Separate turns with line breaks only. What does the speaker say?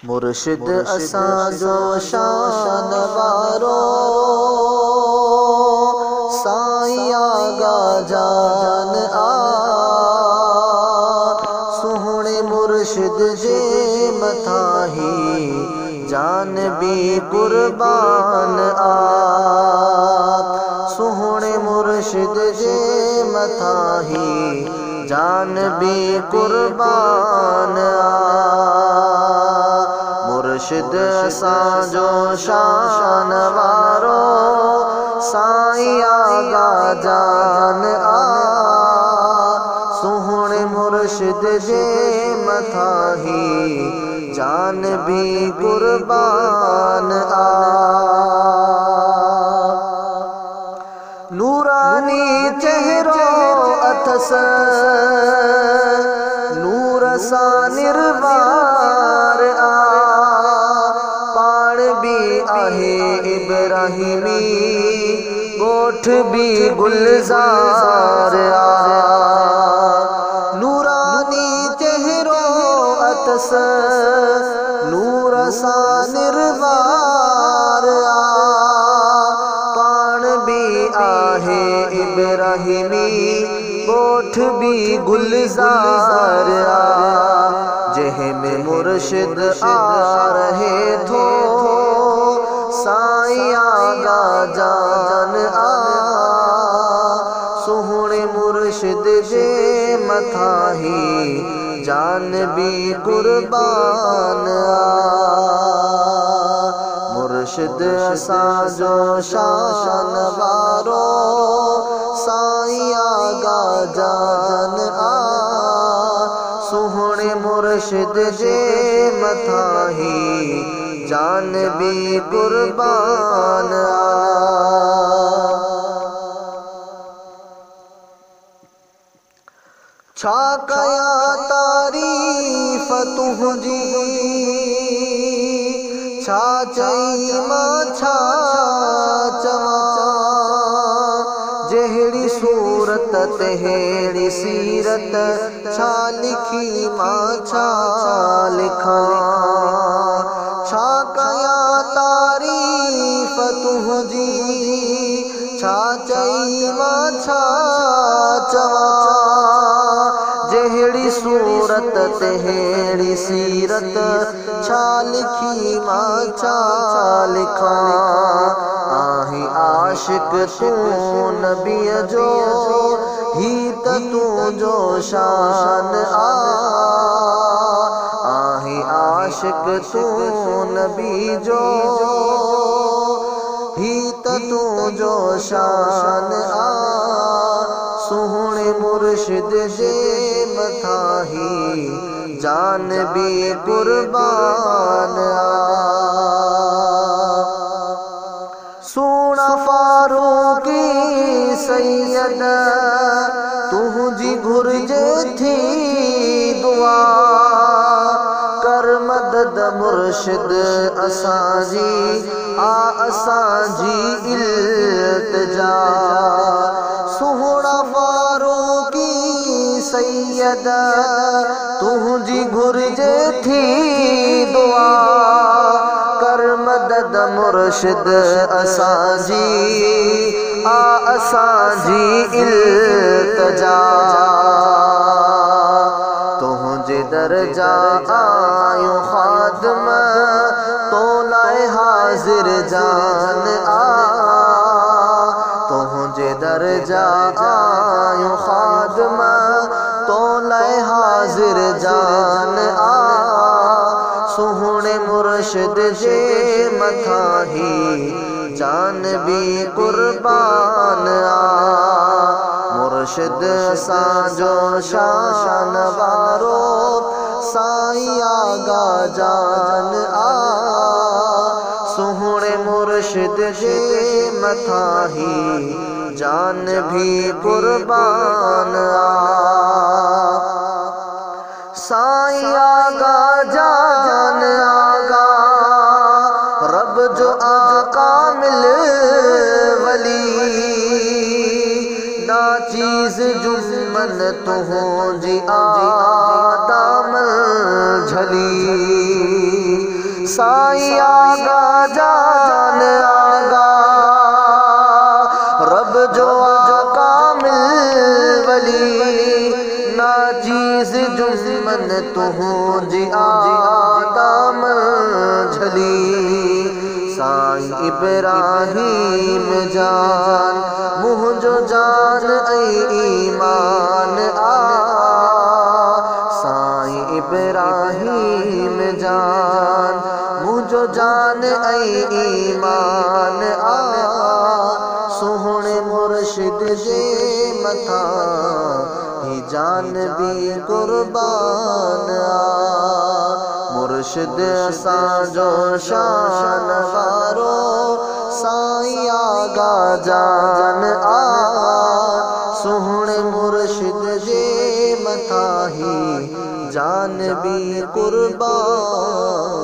मुर्शिद असांजो शान वारो साईं आगा जान आ सुहणे मुर्शिद जे मथां ही जान भी कुर्बान आ सुहणे मुर्शिद जे मथां ही जान भी कुर्बान आ मुर्शिद असांजो शान वारो साईं आगा जान आ सुहणे मुर्शिद जे मथां ही जान भी कुर्बान आ नूरानी चेहरो अथस नूर सां निर्वार आ पाण भी आहे इब्राहिमी ॻोठ भी गुलज़ार आ नूरानी चेहरो अथस नूर सां निर्वार आ पाण भी आहे इब्राहिमी ॻोठ भी गुलज़ार आ जंहिंमें मुर्शिद आ रहे थो साईं आगा जान आ सुहणे मुर्शिद जे मथां ही जान भी कुर्बान आ मुर्शिद असांजो शान वारो साईं आगा जान आ सुहणे मुर्शिद जे मथां ही जान भी कुर्बान आ छा कयां तारीफ़ तुंहिंजी छा चई मां छा चवां जहिड़ी सूरत तहिड़ी सीरत छा लिखी मां छा लिखां छा कयां तारीफ़ तुंहिंजी छा चई मां छा चवां जहिड़ी सूरत तहिड़ी सीरत छा लिखी मां छा लिखां आहीं आशिक तूं नबीअ जो ही त तुंहिंजो शान आ आहीं आशिक तूं नबी जो ही त तुंहिंजो शान आ सुहणे मुर्शिद जे मथां ही जान भी कुर्बान आ सोना फारूकी सैयद तुंहिंजी घुर्जे थी दुआ कर मदद मुर्शिद असांजी आ असांजी इल्तिजा सुहणा फारूकी सैयद तुंहिंजी घुर्जे थी दुआ कर मदद मुर्शिद असांजी आ असांजी इल्तिजा तुंहिंजे दरजा आयूं ख़ादिम तो लाइ हाज़िर जान आ तुंहिंजे दरजा आयूं ख़ादिम तो लाइ हाज़िर जान आ सुहणे मुर्शिद जे मथां ही जान भी कुर्बान आ मुर्शिद असांजो शान वारो साईं आगा जान आ सुहणे मुर्शिद जे मथां ही जान भी कुर्बान आ साईं आगा जान आगा रब जो आका मिल वली ना चीज़ जुम्मन तुंहिंजी आदाम झली साईं आगा जान आगा रब जो कामिल वली नाचीज़ जुम्मन तुझी आदम झली साईं इब्राहीम जान मुझो जान ऐं ईमान आ साईं इब्राहीम जान मुझो जान ऐं ईमान आ सोहणे मुर्शिद जे मथा ही जान भी कुर्बान आ मुर्शिद असांजो शान वारो साईं आगा जान आ सोहणे मुर्शिद जे मथा ही जान भी कुर्बान